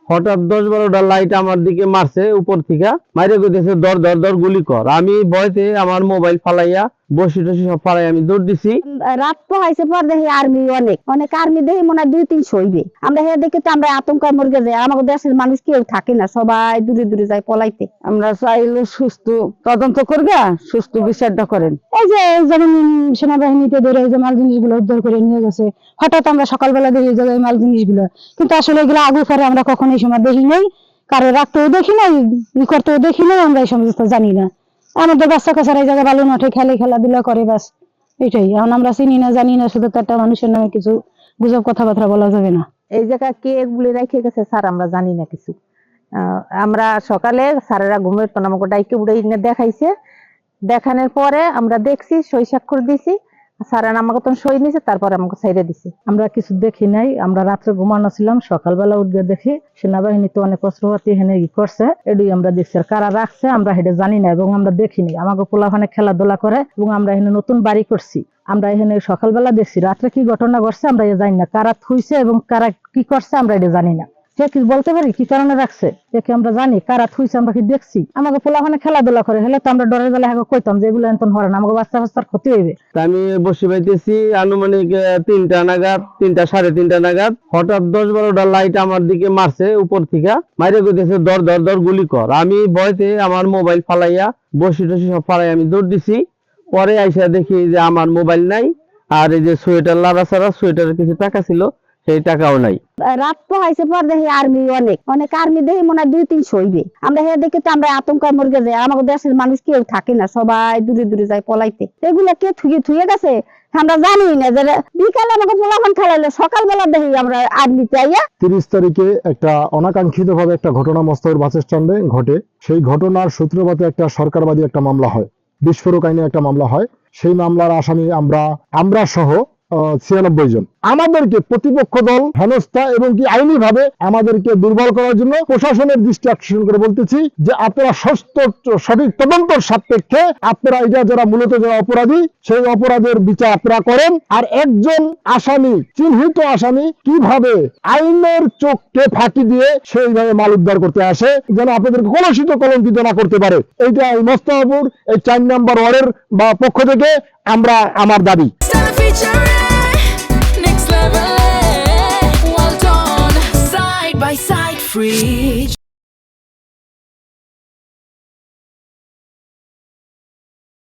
হঠাৎ 10-12টা লাইট আমার দিকে মারছে উপর থেকে, মাইরে কইতেছে দর দর দর গুলি কর। আমি ভয়তে আমার মোবাইল ফালাইয়া বসি টসি সব ফালাই আমি দৌড় দিছি। রাত পোহাইছে পর দেখি আর্মি অনেক অনেক আর্মি দেখি মনে হয় 2-3 হইবে। আমরা হে দেখি তো আমরা আতঙ্কে মরে যাই। আমাদের দেশের মানুষ কেউ থাকে না, সবাই দূরে দূরে যায় পলাইতে। আমরা চাইলে সুস্থ তদন্ত করবে, সুস্থ বিচারটা করেন। এই যে যেমন সেনাবাহিনীতে ধরে এই যে মাল জিনিসগুলো উদ্ধার করে নিয়ে গেছে, হঠাৎ আমরা সকালবেলা দেখি যে মাল জিনিসগুলো, কিন্তু আসলে এগুলো আগুন পরে আমরা কখনো এই সময় দেখি নাই, কারো রাখতেও দেখি নাই, ই করতেও দেখি নাই, আমরা এই সমস্ত জানি না। আমাদের বাচ্চা কাচ্চারা এই জায়গায় বালু মাঠে খেলাধুলা করে, বাস এটাই। এখন আমরা চিনি না জানি না, শুধু তো একটা মানুষের নামে কিছু গুজব কথাবার্তা বলা যাবে না। এই জায়গা কে এগুলি রেখে গেছে স্যার আমরা জানি না কিছু। আমরা সকালে স্যারেরা ঘুমের তো আমাকে ডাইকে উড়ে দেখাইছে, দেখানোর পরে আমরা দেখছি, সই স্বাক্ষর দিছি, স্যারেরা আমাকে তখন সই নিছে, তারপরে আমাকে ছেড়ে দিছে। আমরা কিছু দেখি নাই, আমরা রাত্রে ঘুমানো ছিলাম, সকালবেলা উঠে দেখি সেনাবাহিনী তো অনেক অস্ত্রপাতি এখানে করছে, এটাই আমরা দেখছি। আর কারা রাখছে আমরা এটা জানি না এবং আমরা দেখিনি। আমাকে পোলাপানে খেলাধুলা করে এবং আমরা এখানে নতুন বাড়ি করছি। আমরা এখানে সকালবেলা দেখছি, রাত্রে কি ঘটনা ঘটছে আমরা জানি না, কারা থুইছে এবং কারা কি করছে আমরা এটা জানি না। সে কি বলতে পারি কি কারণে রাখছে, দেখে আমরা জানি কারা থুইছে, আমরা কি দেখছি। আমাকে পোলাপানে খেলাধুলা করে, হলে তো আমরা ডরের বেলা কইতাম যে এগুলো এত হরে না, আমাকে বাচ্চা বাচ্চার ক্ষতি হইবে। আমি বসে পাইতেছি আনুমানিক 3টা নাগাদ, 3টা 3:30 নাগাদ হঠাৎ 10-12টা লাইট আমার দিকে মারছে উপর থেকে, মাইরে কইতেছে দর দর দর গুলি কর। আমি ভয়তে আমার মোবাইল ফালাইয়া বসি টসি সব ফালাই আমি দৌড় দিছি। পরে আইসা দেখি যে আমার মোবাইল নাই, আর এই যে সোয়েটার লাড়া ছাড়া সোয়েটারের কিছু টাকা ছিল, সেই টাকাও নাই। রাত পোহাইছে পর দেখি আর্মি অনেক অনেক আর্মি দেখি মনে হয় 2-3 হইবে। আমরা হে দেখি তো আমরা আতঙ্কে মরে যাই। আমাদের দেশের মানুষ কেউ থাকে না, সবাই দূরে দূরে যায় পলাইতে। এগুলা কে থুয়ে গেছে আমরা জানি না। যে বিকালে আমাকে পোলাপান খেলাইলে, সকালবেলা দেখি আমরা আর্মিতে আইয়া। 30 তারিখে একটা অনাকাঙ্ক্ষিত ভাবে একটা ঘটনা মস্তবর বাস স্ট্যান্ডে ঘটে। সেই ঘটনার সূত্রপাতে একটা সরকারবাদী একটা মামলা হয়, বিস্ফোরক আইনে একটা মামলা হয়। সেই মামলার আসামি আমরা সহ 96 জন। আমাদেরকে প্রতিপক্ষ দল হেনস্থা এবং কি আইনি ভাবে আমাদেরকে দুর্বল করার জন্য প্রশাসনের দৃষ্টি আকর্ষণ করে বলতেছি যে আপনারা সঠিক তদন্তর সাপেক্ষে আপনারা এটা যারা মূলত যারা অপরাধী, সেই অপরাধের বিচার আপনারা করেন। আর একজন আসামি, চিহ্নিত আসামি কিভাবে আইনের চোখকে ফাঁকি দিয়ে সেইভাবে মাল উদ্ধার করতে আসে, যেন আপনাদেরকে কলঙ্কিত না করতে পারে। এইটা এই মোস্তফাপুর এই 4 নম্বর ওয়ার্ডের বা পক্ষ থেকে আমার দাবি। Next level, well done, side by side, free.